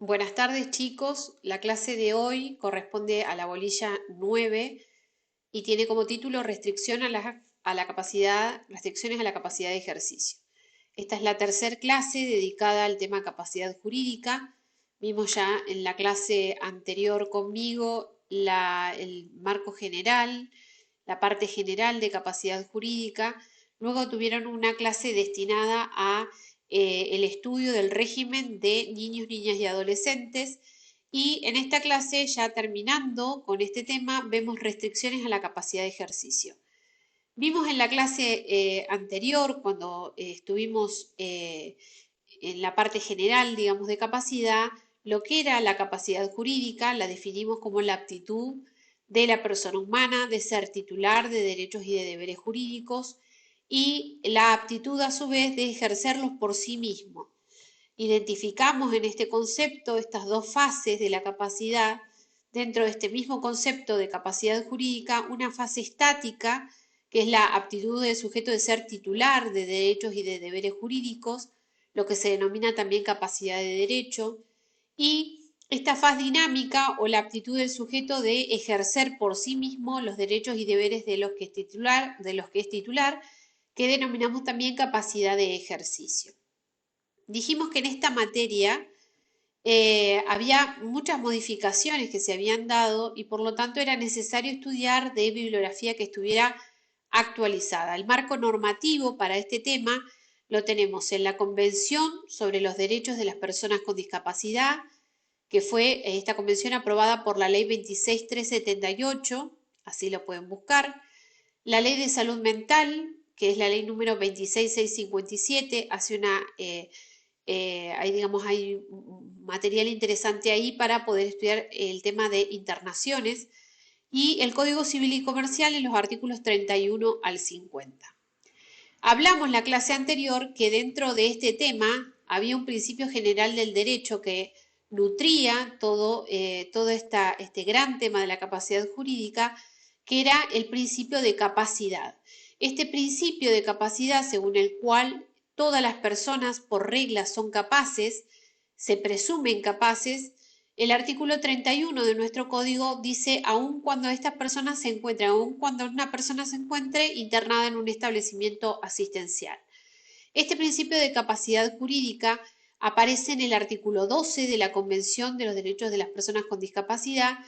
Buenas tardes, chicos. La clase de hoy corresponde a la bolilla 9 y tiene como título restricciones a la capacidad de ejercicio. Esta es la tercera clase dedicada al tema capacidad jurídica. Vimos ya en la clase anterior conmigo el marco general, la parte general de capacidad jurídica. Luego tuvieron una clase destinada a el estudio del régimen de niños, niñas y adolescentes. Y en esta clase, ya terminando con este tema, vemos restricciones a la capacidad de ejercicio. Vimos en la clase anterior, cuando estuvimos en la parte general, digamos, de capacidad, lo que era la capacidad jurídica, la definimos como la aptitud de la persona humana de ser titular de derechos y de deberes jurídicos y la aptitud a su vez de ejercerlos por sí mismo. Identificamos en este concepto estas dos fases de la capacidad. Dentro de este mismo concepto de capacidad jurídica, una fase estática, que es la aptitud del sujeto de ser titular de derechos y de deberes jurídicos, lo que se denomina también capacidad de derecho, y esta fase dinámica o la aptitud del sujeto de ejercer por sí mismo los derechos y deberes de los que es titular, que denominamos también capacidad de ejercicio. Dijimos que en esta materia había muchas modificaciones que se habían dado y por lo tanto era necesario estudiar de bibliografía que estuviera actualizada. El marco normativo para este tema lo tenemos en la Convención sobre los Derechos de las Personas con Discapacidad, que fue esta convención aprobada por la Ley 26378, así lo pueden buscar. La Ley de Salud Mental, que es la ley número 26657, hace hay material interesante ahí para poder estudiar el tema de internaciones, y el Código Civil y Comercial en los artículos 31 al 50. Hablamos en la clase anterior que dentro de este tema había un principio general del derecho que nutría todo este gran tema de la capacidad jurídica, que era el principio de capacidad. Este principio de capacidad, según el cual todas las personas por regla son capaces, se presumen capaces. El artículo 31 de nuestro código dice, aun cuando estas personas se encuentren, aun cuando una persona se encuentre internada en un establecimiento asistencial. Este principio de capacidad jurídica aparece en el artículo 12 de la Convención de los Derechos de las Personas con Discapacidad,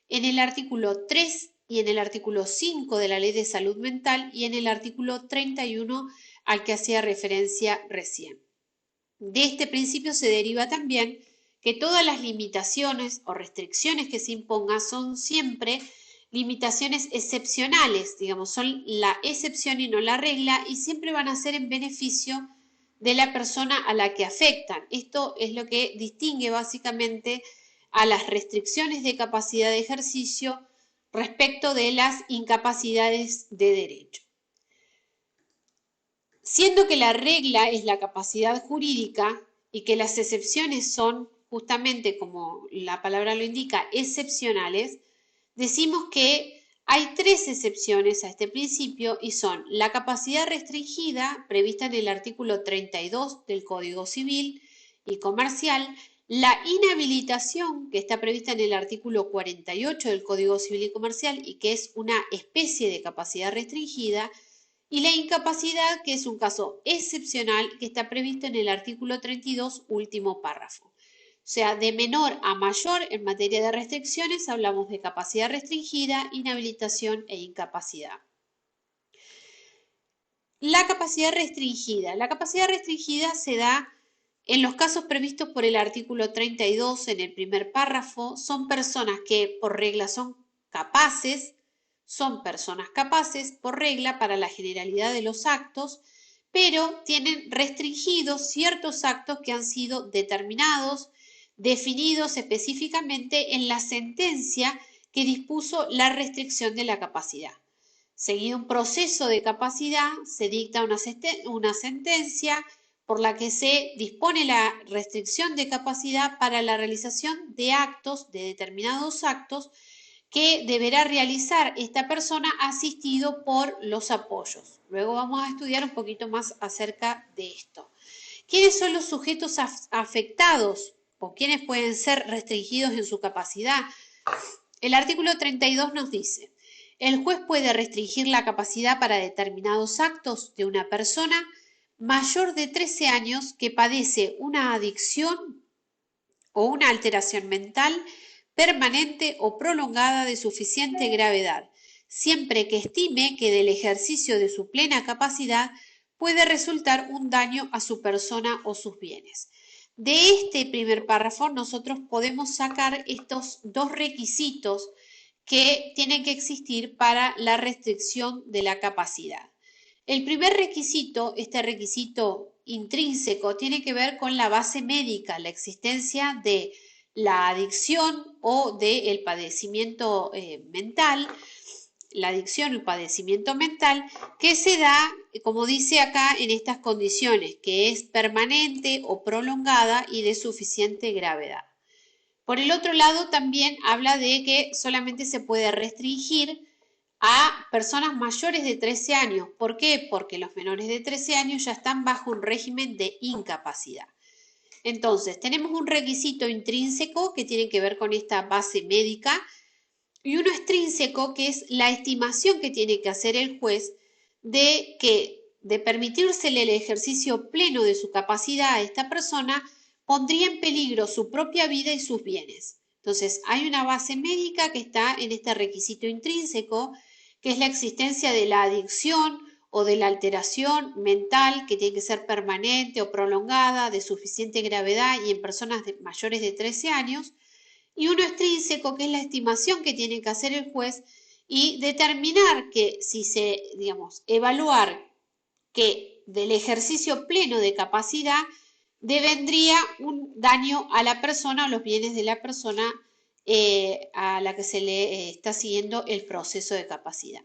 en el artículo 3 y en el artículo 5 de la Ley de Salud Mental y en el artículo 31 al que hacía referencia recién. De este principio se deriva también que todas las limitaciones o restricciones que se impongan son siempre limitaciones excepcionales, digamos, son la excepción y no la regla, y siempre van a ser en beneficio de la persona a la que afectan. Esto es lo que distingue básicamente a las restricciones de capacidad de ejercicio respecto de las incapacidades de derecho. Siendo que la regla es la capacidad jurídica y que las excepciones son justamente, como la palabra lo indica, excepcionales, decimos que hay tres excepciones a este principio y son la capacidad restringida, prevista en el artículo 32 del Código Civil y Comercial, la inhabilitación, que está prevista en el artículo 48 del Código Civil y Comercial y que es una especie de capacidad restringida, y la incapacidad, que es un caso excepcional que está previsto en el artículo 32, último párrafo. O sea, de menor a mayor en materia de restricciones hablamos de capacidad restringida, inhabilitación e incapacidad. La capacidad restringida. La capacidad restringida se da en los casos previstos por el artículo 32 en el primer párrafo. Son personas que por regla son personas capaces por regla para la generalidad de los actos, pero tienen restringidos ciertos actos que han sido determinados, definidos específicamente en la sentencia que dispuso la restricción de la capacidad. Seguido un proceso de capacidad, se dicta una sentencia por la que se dispone la restricción de capacidad para la realización de actos, de determinados actos, que deberá realizar esta persona asistido por los apoyos. Luego vamos a estudiar un poquito más acerca de esto. ¿Quiénes son los sujetos afectados o quiénes pueden ser restringidos en su capacidad. El artículo 32 nos dice, el juez puede restringir la capacidad para determinados actos de una persona mayor de 13 años que padece una adicción o una alteración mental permanente o prolongada de suficiente gravedad, siempre que estime que del ejercicio de su plena capacidad puede resultar un daño a su persona o sus bienes. De este primer párrafo nosotros podemos sacar estos dos requisitos que tienen que existir para la restricción de la capacidad. El primer requisito, este requisito intrínseco, tiene que ver con la base médica, la existencia de la adicción o del padecimiento mental, la adicción o padecimiento mental, que se da, como dice acá, en estas condiciones, que es permanente o prolongada y de suficiente gravedad. Por el otro lado, también habla de que solamente se puede restringir a personas mayores de 13 años. ¿Por qué? Porque los menores de 13 años ya están bajo un régimen de incapacidad. Entonces, tenemos un requisito intrínseco que tiene que ver con esta base médica y uno extrínseco que es la estimación que tiene que hacer el juez de permitírsele el ejercicio pleno de su capacidad a esta persona pondría en peligro su propia vida y sus bienes. Entonces, hay una base médica que está en este requisito intrínseco, que es la existencia de la adicción o de la alteración mental que tiene que ser permanente o prolongada, de suficiente gravedad y en personas mayores de 13 años, y uno extrínseco que es la estimación que tiene que hacer el juez y determinar que si se, digamos, evaluar que del ejercicio pleno de capacidad devendría un daño a la persona o los bienes de la persona a la que se le está siguiendo el proceso de capacidad.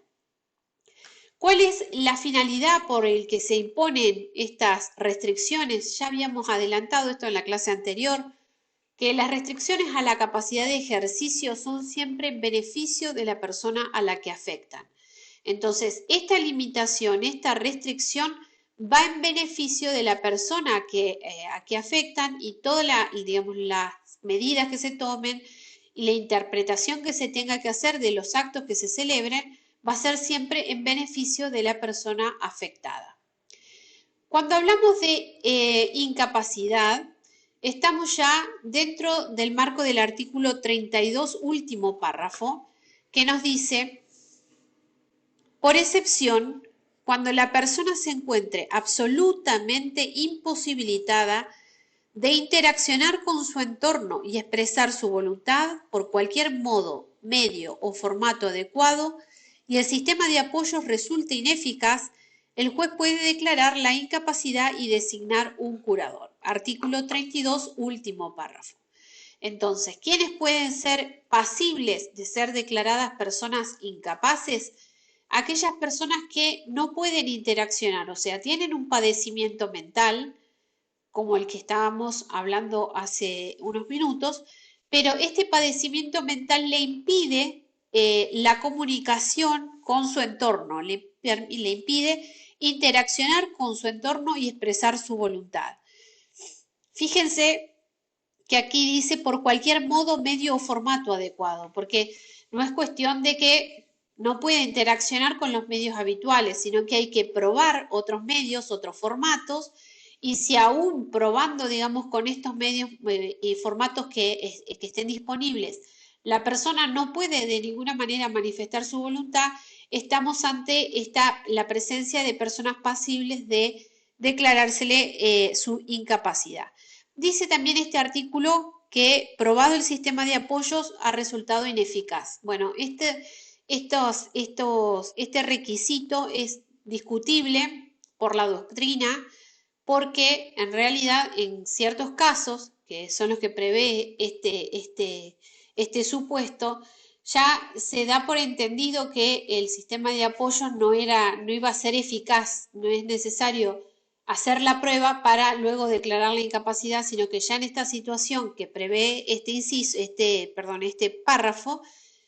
¿Cuál es la finalidad por el que se imponen estas restricciones? Ya habíamos adelantado esto en la clase anterior, que las restricciones a la capacidad de ejercicio son siempre en beneficio de la persona a la que afectan. Entonces, esta limitación, esta restricción va en beneficio de la persona a que afectan y digamos, las medidas que se tomen y la interpretación que se tenga que hacer de los actos que se celebren va a ser siempre en beneficio de la persona afectada. Cuando hablamos de incapacidad, estamos ya dentro del marco del artículo 32, último párrafo, que nos dice, por excepción, cuando la persona se encuentre absolutamente imposibilitada de interaccionar con su entorno y expresar su voluntad por cualquier modo, medio o formato adecuado, y el sistema de apoyos resulta ineficaz, el juez puede declarar la incapacidad y designar un curador. Artículo 32, último párrafo. Entonces, ¿quiénes pueden ser pasibles de ser declaradas personas incapaces? Aquellas personas que no pueden interaccionar, o sea, tienen un padecimiento mental, como el que estábamos hablando hace unos minutos, pero este padecimiento mental le impide la comunicación con su entorno, le impide interaccionar con su entorno y expresar su voluntad. Fíjense que aquí dice por cualquier modo, medio o formato adecuado, porque no es cuestión de que no puede interaccionar con los medios habituales, sino que hay que probar otros medios, otros formatos, y si aún probando, digamos, con estos medios y formatos que estén disponibles, la persona no puede de ninguna manera manifestar su voluntad, estamos ante la presencia de personas pasibles de declarársele su incapacidad. Dice también este artículo que probado el sistema de apoyos ha resultado ineficaz. Bueno, este requisito es discutible por la doctrina porque en realidad en ciertos casos, que son los que prevé este supuesto, ya se da por entendido que el sistema de apoyos no iba a ser eficaz, no es necesario hacer la prueba para luego declarar la incapacidad, sino que ya en esta situación que prevé este párrafo,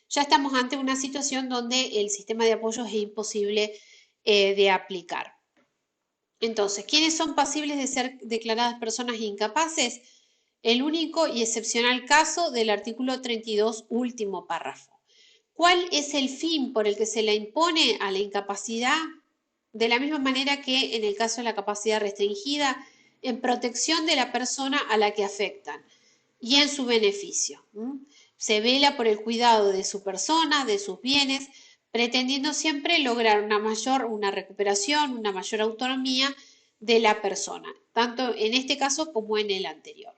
ya estamos ante una situación donde el sistema de apoyos es imposible de aplicar. Entonces, ¿quiénes son pasibles de ser declaradas personas incapaces? el único y excepcional caso del artículo 32, último párrafo. ¿Cuál es el fin por el que se le impone a la incapacidad? De la misma manera que en el caso de la capacidad restringida, en protección de la persona a la que afectan y en su beneficio. Se vela por el cuidado de su persona, de sus bienes, pretendiendo siempre lograr una recuperación, una mayor autonomía de la persona, tanto en este caso como en el anterior.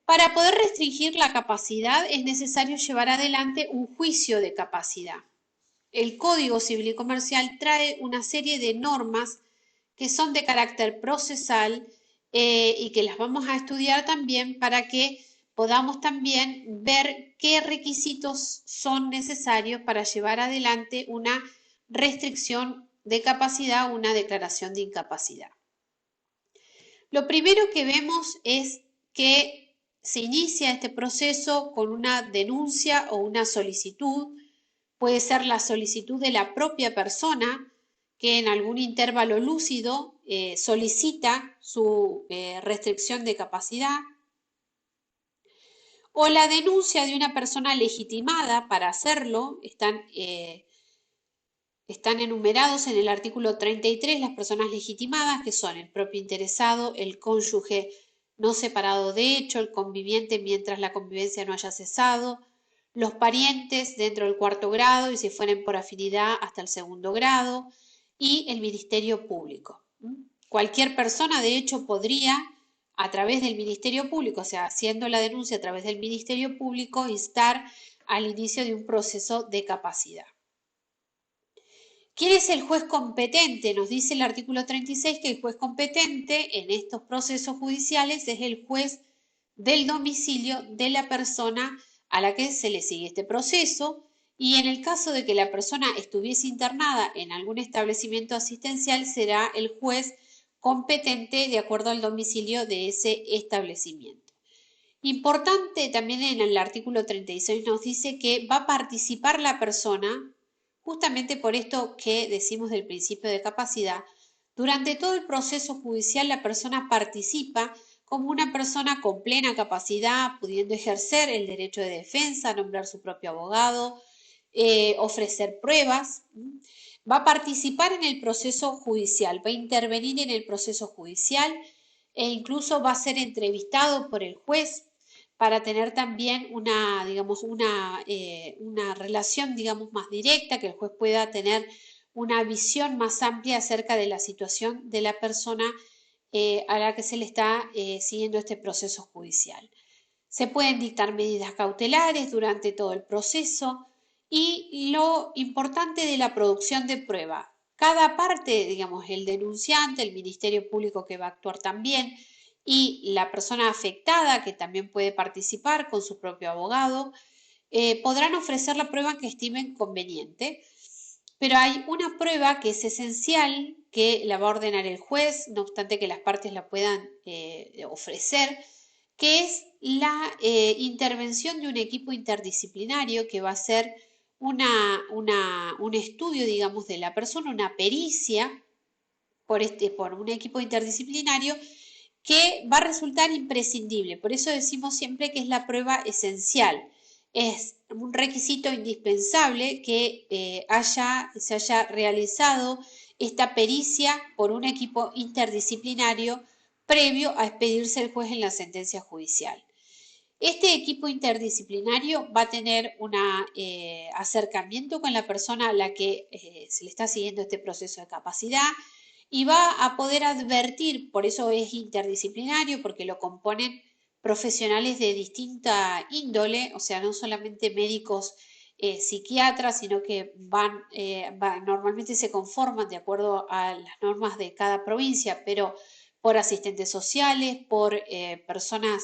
Para poder restringir la capacidad es necesario llevar adelante un juicio de capacidad. El Código Civil y Comercial trae una serie de normas que son de carácter procesal y que las vamos a estudiar también para que podamos también ver qué requisitos son necesarios para llevar adelante una restricción de capacidad, una declaración de incapacidad. Lo primero que vemos es que se inicia este proceso con una denuncia o una solicitud. Puede ser la solicitud de la propia persona que en algún intervalo lúcido solicita su restricción de capacidad, o la denuncia de una persona legitimada para hacerlo. Están enumerados en el artículo 33 las personas legitimadas, que son el propio interesado, el cónyuge no separado de hecho, el conviviente mientras la convivencia no haya cesado, los parientes dentro del cuarto grado y si fueren por afinidad hasta el segundo grado, y el Ministerio Público. Cualquier persona, de hecho, podría, a través del Ministerio Público, o sea, haciendo la denuncia a través del Ministerio Público, instar al inicio de un proceso de capacidad. ¿Quién es el juez competente? Nos dice el artículo 36 que el juez competente en estos procesos judiciales es el juez del domicilio de la persona a la que se le sigue este proceso, y en el caso de que la persona estuviese internada en algún establecimiento asistencial será el juez competente de acuerdo al domicilio de ese establecimiento. Importante también en el artículo 36 nos dice que va a participar la persona, justamente por esto que decimos del principio de capacidad. Durante todo el proceso judicial la persona participa como una persona con plena capacidad, pudiendo ejercer el derecho de defensa, nombrar su propio abogado, ofrecer pruebas. Va a participar en el proceso judicial, va a intervenir en el proceso judicial e incluso va a ser entrevistado por el juez para tener también digamos, una relación, digamos, más directa, que el juez pueda tener una visión más amplia acerca de la situación de la persona a la que se le está siguiendo este proceso judicial. Se pueden dictar medidas cautelares durante todo el proceso y lo importante de la producción de prueba. Cada parte, digamos, el denunciante, el Ministerio Público que va a actuar también, y la persona afectada, que también puede participar con su propio abogado, podrán ofrecer la prueba que estimen conveniente, pero hay una prueba que es esencial, que la va a ordenar el juez, no obstante que las partes la puedan ofrecer, que es la intervención de un equipo interdisciplinario que va a ser un estudio, digamos, de la persona, una pericia por un equipo interdisciplinario que va a resultar imprescindible. Por eso decimos siempre que es la prueba esencial. Es un requisito indispensable que se haya realizado esta pericia por un equipo interdisciplinario previo a expedirse el juez en la sentencia judicial. Este equipo interdisciplinario va a tener un acercamiento con la persona a la que se le está siguiendo este proceso de capacidad y va a poder advertir, por eso es interdisciplinario, porque lo componen profesionales de distinta índole, o sea, no solamente médicos psiquiatras, sino que normalmente se conforman de acuerdo a las normas de cada provincia, pero por asistentes sociales, por personas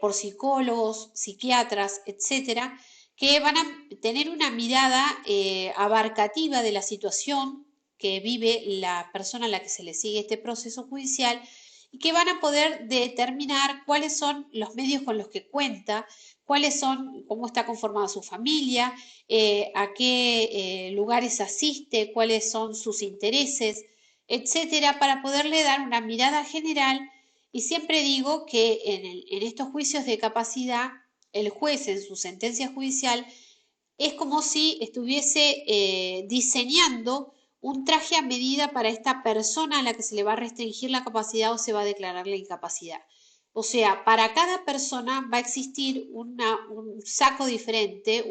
por psicólogos, psiquiatras, etcétera, que van a tener una mirada abarcativa de la situación que vive la persona a la que se le sigue este proceso judicial y que van a poder determinar cuáles son los medios con los que cuenta, cuáles son, cómo está conformada su familia, a qué lugares asiste, cuáles son sus intereses, etcétera, para poderle dar una mirada general Y siempre digo que en estos juicios de capacidad, el juez en su sentencia judicial es como si estuviese diseñando un traje a medida para esta persona a la que se le va a restringir la capacidad o se va a declarar la incapacidad. O sea, para cada persona va a existir un saco diferente,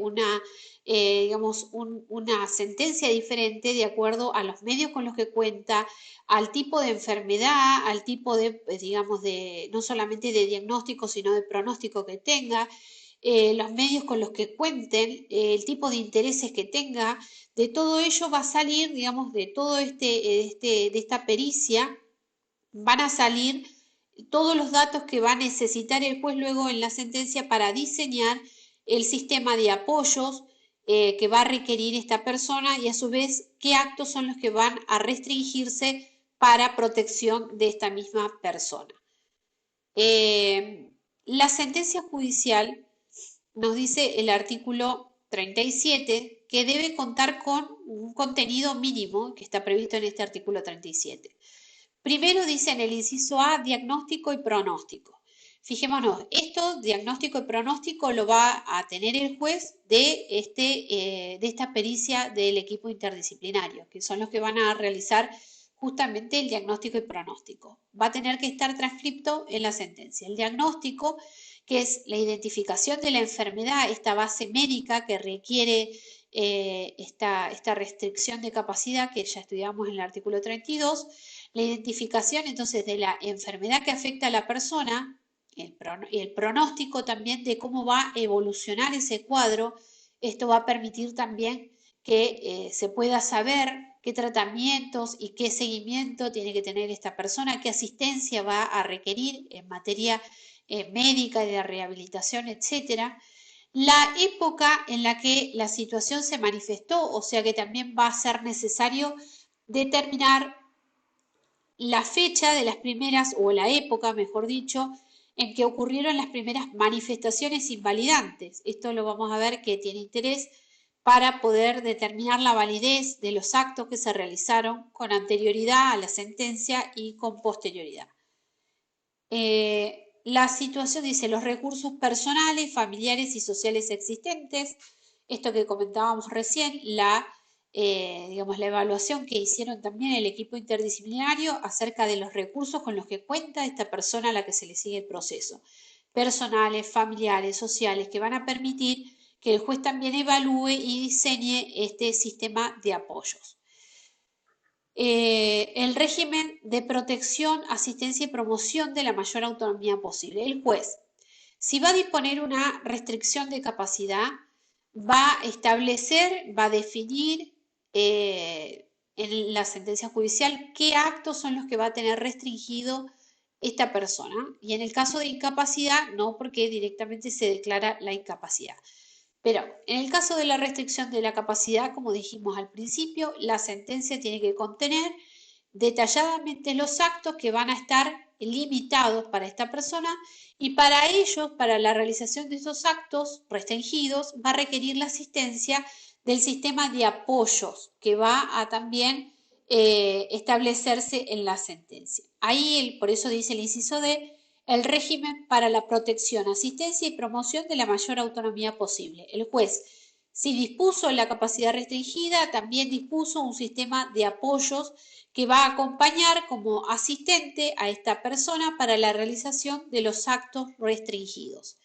digamos, una sentencia diferente de acuerdo a los medios con los que cuenta, al tipo de enfermedad, al tipo de, digamos, no solamente de diagnóstico, sino de pronóstico que tenga, los medios con los que cuenten, el tipo de intereses que tenga, de todo ello va a salir, digamos, de todo de esta pericia, van a salir todos los datos que va a necesitar el juez luego en la sentencia para diseñar el sistema de apoyos que va a requerir esta persona y a su vez qué actos son los que van a restringirse para protección de esta misma persona. La sentencia judicial nos dice el artículo 37 que debe contar con un contenido mínimo que está previsto en este artículo 37. Primero dice en el inciso A, diagnóstico y pronóstico. Fijémonos, esto, diagnóstico y pronóstico, lo va a tener el juez de esta pericia del equipo interdisciplinario, que son los que van a realizar justamente el diagnóstico y pronóstico. Va a tener que estar transcripto en la sentencia. El diagnóstico, que es la identificación de la enfermedad, esta base médica que requiere esta restricción de capacidad que ya estudiamos en el artículo 32, la identificación entonces de la enfermedad que afecta a la persona y el pronóstico también de cómo va a evolucionar ese cuadro. Esto va a permitir también que se pueda saber qué tratamientos y qué seguimiento tiene que tener esta persona, qué asistencia va a requerir en materia médica y de rehabilitación, etcétera. La época en la que la situación se manifestó, o sea que también va a ser necesario determinar la fecha de las primeras, o la época, mejor dicho, en que ocurrieron las primeras manifestaciones invalidantes. Esto lo vamos a ver que tiene interés para poder determinar la validez de los actos que se realizaron con anterioridad a la sentencia y con posterioridad. La situación dice los recursos personales, familiares y sociales existentes. Esto que comentábamos recién, digamos, la evaluación que hicieron también el equipo interdisciplinario acerca de los recursos con los que cuenta esta persona a la que se le sigue el proceso. Personales, familiares, sociales, que van a permitir que el juez también evalúe y diseñe este sistema de apoyos. El régimen de protección, asistencia y promoción de la mayor autonomía posible. El juez, si va a disponer una restricción de capacidad, va a establecer, va a definir en la sentencia judicial qué actos son los que va a tener restringido esta persona. Y en el caso de incapacidad, no, porque directamente se declara la incapacidad. Pero en el caso de la restricción de la capacidad, como dijimos al principio, la sentencia tiene que contener detalladamente los actos que van a estar limitados para esta persona y para ellos, para la realización de esos actos restringidos, va a requerir la asistencia del sistema de apoyos que va a también establecerse en la sentencia. Ahí, por eso dice el inciso D, el régimen para la protección, asistencia y promoción de la mayor autonomía posible. El juez, si dispuso la capacidad restringida, también dispuso un sistema de apoyos que va a acompañar como asistente a esta persona para la realización de los actos restringidos.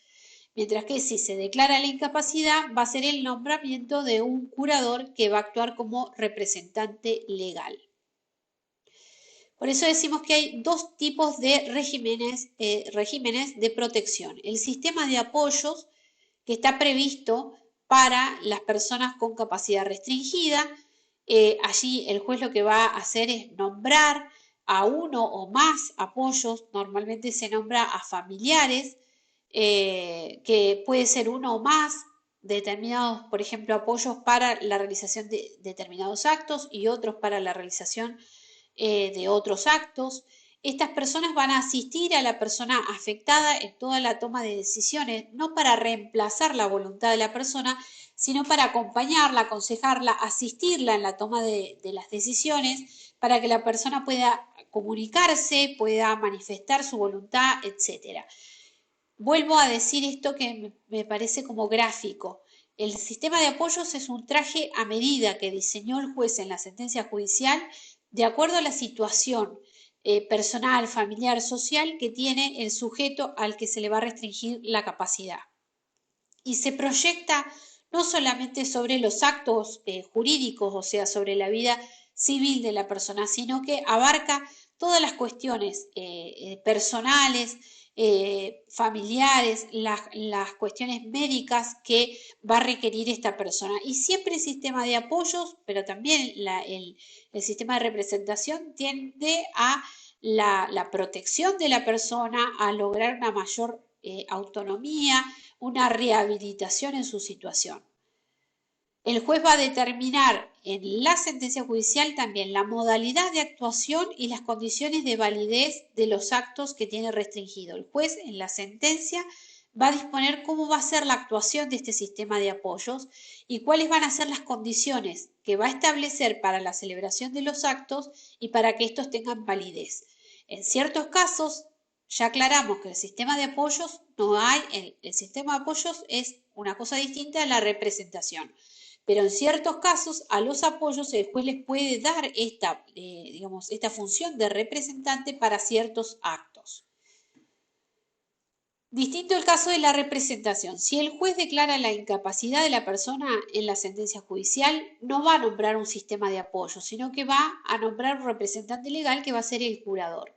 Mientras que si se declara la incapacidad, va a ser el nombramiento de un curador que va a actuar como representante legal. Por eso decimos que hay dos tipos de regímenes de protección. El sistema de apoyos, que está previsto para las personas con capacidad restringida. Allí el juez lo que va a hacer es nombrar a uno o más apoyos, normalmente se nombra a familiares, que puede ser uno o más determinados, por ejemplo, apoyos para la realización de determinados actos y otros para la realización de otros actos. Estas personas van a asistir a la persona afectada en toda la toma de decisiones, no para reemplazar la voluntad de la persona, sino para acompañarla, aconsejarla, asistirla en la toma de las decisiones, para que la persona pueda comunicarse, pueda manifestar su voluntad, etc. Vuelvo a decir esto que me parece como gráfico. El sistema de apoyos es un traje a medida que diseñó el juez en la sentencia judicial de acuerdo a la situación personal, familiar, social que tiene el sujeto al que se le va a restringir la capacidad. Y se proyecta no solamente sobre los actos jurídicos, o sea, sobre la vida civil de la persona, sino que abarca todas las cuestiones personales, familiares, las cuestiones médicas que va a requerir esta persona. Y siempre el sistema de apoyos, pero también el sistema de representación tiende a la protección de la persona, a lograr una mayor autonomía, una rehabilitación en su situación. El juez va a determinar en la sentencia judicial también la modalidad de actuación y las condiciones de validez de los actos que tiene restringido. El juez en la sentencia va a disponer cómo va a ser la actuación de este sistema de apoyos y cuáles van a ser las condiciones que va a establecer para la celebración de los actos y para que estos tengan validez. En ciertos casos, ya aclaramos que el sistema de apoyos no hay, el sistema de apoyos es una cosa distinta a la representación. Pero en ciertos casos a los apoyos el juez les puede dar esta función de representante para ciertos actos. Distinto el caso de la representación. Si el juez declara la incapacidad de la persona en la sentencia judicial, no va a nombrar un sistema de apoyo, sino que va a nombrar un representante legal que va a ser el curador.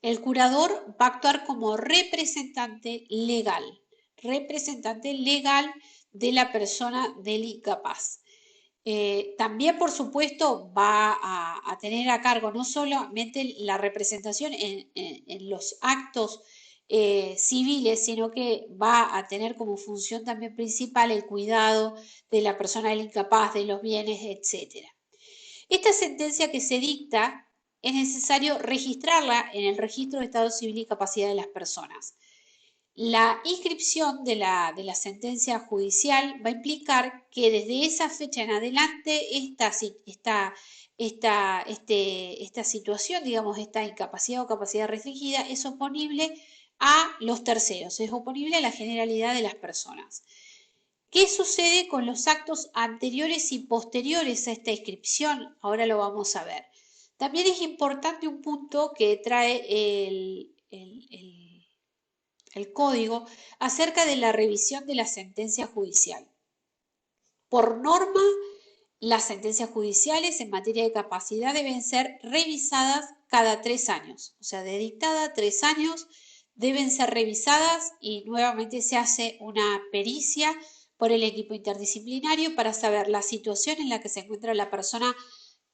El curador va a actuar como representante legal de la persona del incapaz. También, por supuesto, va a tener a cargo no solamente la representación en los actos civiles, sino que va a tener como función también principal el cuidado de la persona del incapaz, de los bienes, etc. Esta sentencia que se dicta es necesario registrarla en el registro de estado civil y capacidad de las personas. La inscripción de la sentencia judicial va a implicar que desde esa fecha en adelante esta situación, digamos, esta incapacidad o capacidad restringida es oponible a los terceros, es oponible a la generalidad de las personas. ¿Qué sucede con los actos anteriores y posteriores a esta inscripción? Ahora lo vamos a ver. También es importante un punto que trae el código acerca de la revisión de la sentencia judicial. Por norma, las sentencias judiciales en materia de capacidad deben ser revisadas cada 3 años, o sea, de dictada 3 años deben ser revisadas y nuevamente se hace una pericia por el equipo interdisciplinario para saber la situación en la que se encuentra la persona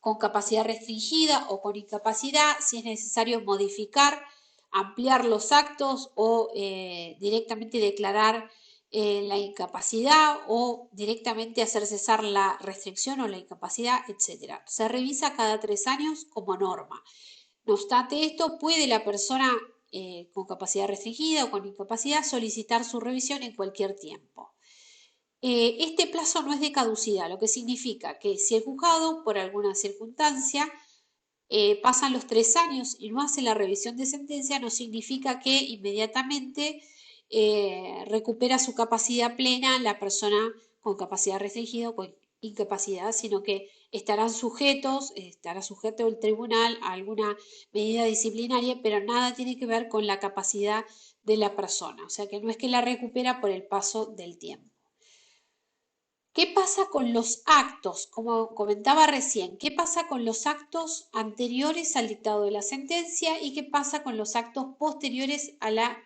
con capacidad restringida o con incapacidad, si es necesario modificar, ampliar los actos o directamente declarar la incapacidad o directamente hacer cesar la restricción o la incapacidad, etc. Se revisa cada 3 años como norma. No obstante esto, puede la persona con capacidad restringida o con incapacidad solicitar su revisión en cualquier tiempo. Este plazo no es de caducidad, lo que significa que si el juzgado, por alguna circunstancia, pasan los 3 años y no hace la revisión de sentencia, no significa que inmediatamente recupera su capacidad plena la persona con capacidad restringida o con incapacidad, sino que estará sujeto el tribunal a alguna medida disciplinaria, pero nada tiene que ver con la capacidad de la persona, o sea que no es que la recupera por el paso del tiempo. ¿Qué pasa con los actos? Como comentaba recién, ¿qué pasa con los actos anteriores al dictado de la sentencia y qué pasa con los actos posteriores a la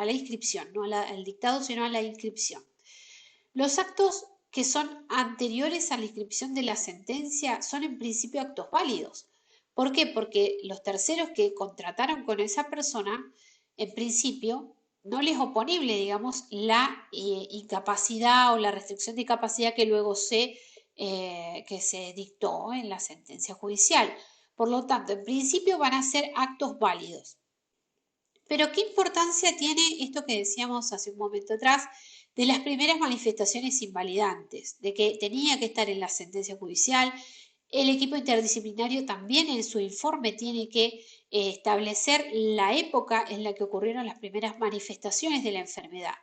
inscripción, no al dictado, sino a la inscripción? Los actos que son anteriores a la inscripción de la sentencia son en principio actos válidos. ¿Por qué? Porque los terceros que contrataron con esa persona, en principio, no les es oponible, digamos, la incapacidad o la restricción de capacidad que luego que se dictó en la sentencia judicial. Por lo tanto, en principio van a ser actos válidos. Pero ¿qué importancia tiene esto que decíamos hace un momento atrás de las primeras manifestaciones invalidantes? De que tenía que estar en la sentencia judicial, El equipo interdisciplinario también en su informe tiene que establecer la época en la que ocurrieron las primeras manifestaciones de la enfermedad,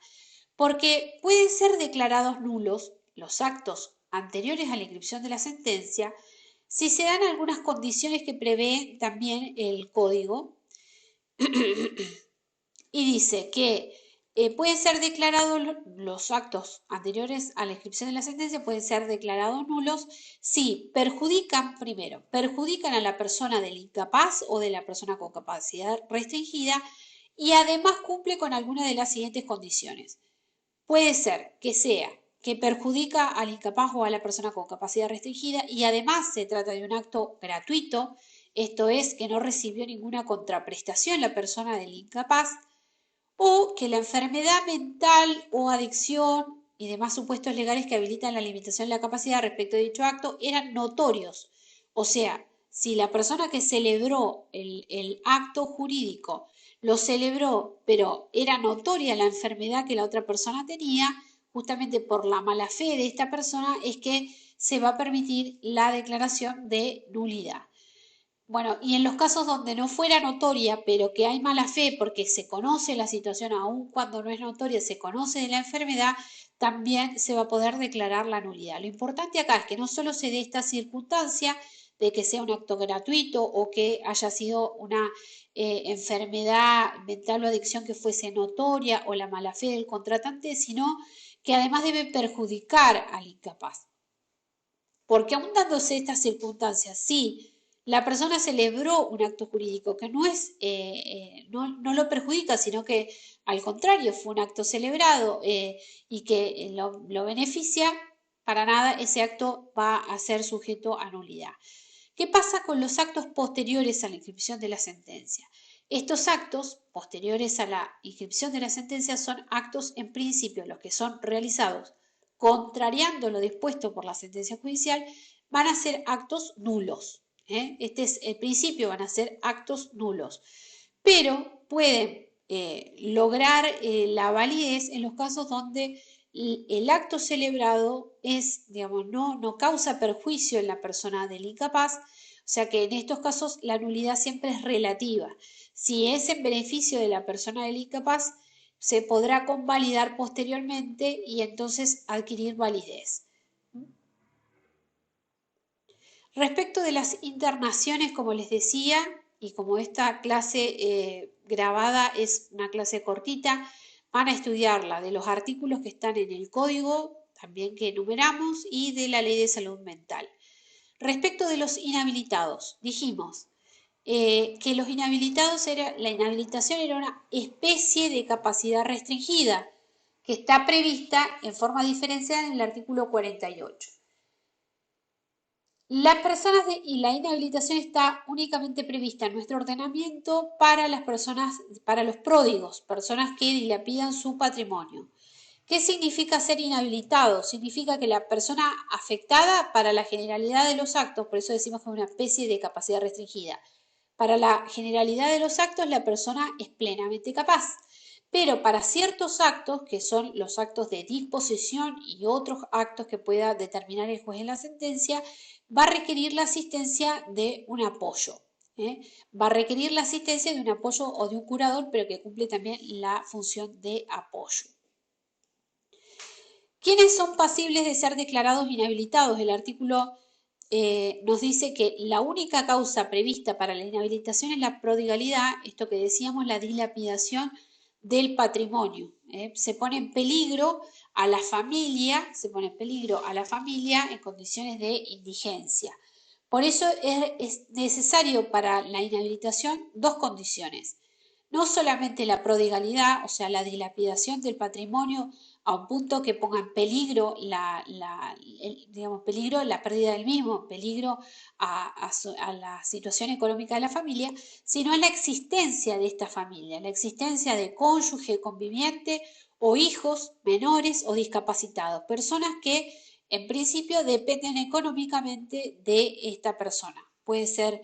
porque pueden ser declarados nulos los actos anteriores a la inscripción de la sentencia si se dan algunas condiciones que prevé también el código y dice que pueden ser declarados los actos anteriores a la inscripción de la sentencia, pueden ser declarados nulos si perjudican, primero, perjudican a la persona del incapaz o de la persona con capacidad restringida y además cumple con alguna de las siguientes condiciones. Puede ser que sea que perjudica al incapaz o a la persona con capacidad restringida y además se trata de un acto gratuito, esto es que no recibió ninguna contraprestación la persona del incapaz, o que la enfermedad mental o adicción y demás supuestos legales que habilitan la limitación de la capacidad respecto de dicho acto eran notorios. O sea, si la persona que celebró el acto jurídico lo celebró, pero era notoria la enfermedad que la otra persona tenía, justamente por la mala fe de esta persona es que se va a permitir la declaración de nulidad. Bueno, y en los casos donde no fuera notoria, pero que hay mala fe porque se conoce la situación, aun cuando no es notoria, se conoce de la enfermedad, también se va a poder declarar la nulidad. Lo importante acá es que no solo se dé esta circunstancia de que sea un acto gratuito o que haya sido una enfermedad mental o adicción que fuese notoria o la mala fe del contratante, sino que además debe perjudicar al incapaz. Porque aún dándose estas circunstancias, sí, la persona celebró un acto jurídico que no es, no lo perjudica, sino que al contrario, fue un acto celebrado y que lo beneficia, para nada ese acto va a ser sujeto a nulidad. ¿Qué pasa con los actos posteriores a la inscripción de la sentencia? Estos actos posteriores a la inscripción de la sentencia son actos en principio los que son realizados contrariando lo dispuesto por la sentencia judicial, van a ser actos nulos. Este es el principio, van a ser actos nulos. Pero pueden lograr la validez en los casos donde el acto celebrado es, digamos, no causa perjuicio en la persona del incapaz, o sea que en estos casos la nulidad siempre es relativa. Si es en beneficio de la persona del incapaz, se podrá convalidar posteriormente y entonces adquirir validez. Respecto de las internaciones, como les decía, y como esta clase grabada es una clase cortita, van a estudiarla de los artículos que están en el código, también que enumeramos, y de la ley de salud mental. Respecto de los inhabilitados, dijimos que los inhabilitados la inhabilitación era una especie de capacidad restringida que está prevista en forma diferenciada en el artículo 48. Y la inhabilitación está únicamente prevista en nuestro ordenamiento para las personas, para los pródigos, personas que dilapidan su patrimonio. ¿Qué significa ser inhabilitado? Significa que la persona afectada para la generalidad de los actos, por eso decimos que es una especie de capacidad restringida, para la generalidad de los actos la persona es plenamente capaz, pero para ciertos actos, que son los actos de disposición y otros actos que pueda determinar el juez en la sentencia, va a requerir la asistencia de un apoyo. Va a requerir la asistencia de un apoyo o de un curador, pero que cumple también la función de apoyo. ¿Quiénes son pasibles de ser declarados inhabilitados? El artículo nos dice que la única causa prevista para la inhabilitación es la prodigalidad, esto que decíamos, la dilapidación del patrimonio. Se pone en peligro a la familia, se pone en peligro a la familia en condiciones de indigencia. Por eso es necesario para la inhabilitación dos condiciones. No solamente la prodigalidad, o sea, la dilapidación del patrimonio a un punto que ponga en peligro peligro la pérdida del mismo, peligro a la situación económica de la familia, sino en la existencia de esta familia, la existencia de cónyuge, conviviente o hijos menores o discapacitados, personas que en principio dependen económicamente de esta persona. Puede ser,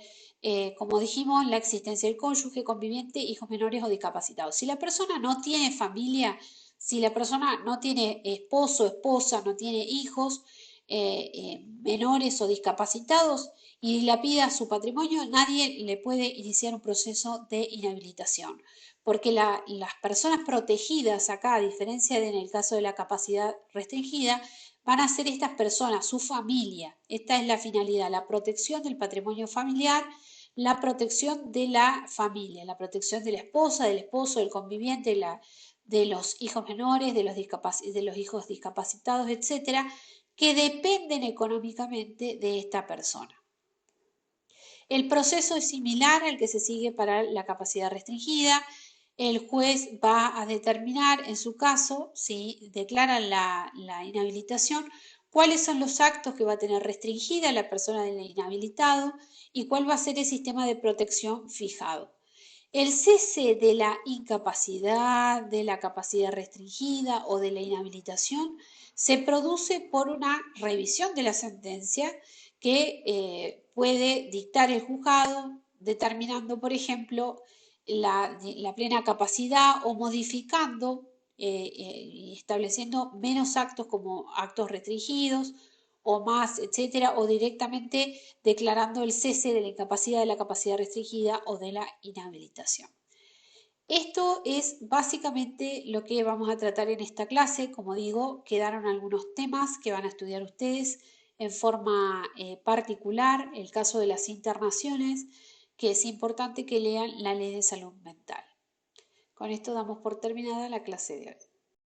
como dijimos, la existencia del cónyuge, conviviente, hijos menores o discapacitados. Si la persona no tiene familia, si la persona no tiene esposo, esposa, no tiene hijos, menores o discapacitados y dilapida su patrimonio, nadie le puede iniciar un proceso de inhabilitación, porque las personas protegidas acá, a diferencia de en el caso de la capacidad restringida, van a ser estas personas, su familia. Esta es la finalidad, la protección del patrimonio familiar, la protección de la familia, la protección de la esposa, del esposo, del conviviente, de los hijos menores, de los hijos discapacitados, etcétera, que dependen económicamente de esta persona. El proceso es similar al que se sigue para la capacidad restringida. El juez va a determinar, en su caso, si declaran la inhabilitación, cuáles son los actos que va a tener restringida la persona del inhabilitado y cuál va a ser el sistema de protección fijado. El cese de la incapacidad, de la capacidad restringida o de la inhabilitación se produce por una revisión de la sentencia que puede dictar el juzgado, determinando, por ejemplo, la plena capacidad o modificando y estableciendo menos actos como actos restringidos o más, etcétera, o directamente declarando el cese de la incapacidad, de la capacidad restringida o de la inhabilitación. Esto es básicamente lo que vamos a tratar en esta clase. Como digo, quedaron algunos temas que van a estudiar ustedes en forma particular, el caso de las internaciones, que es importante que lean la ley de salud mental. Con esto damos por terminada la clase de hoy.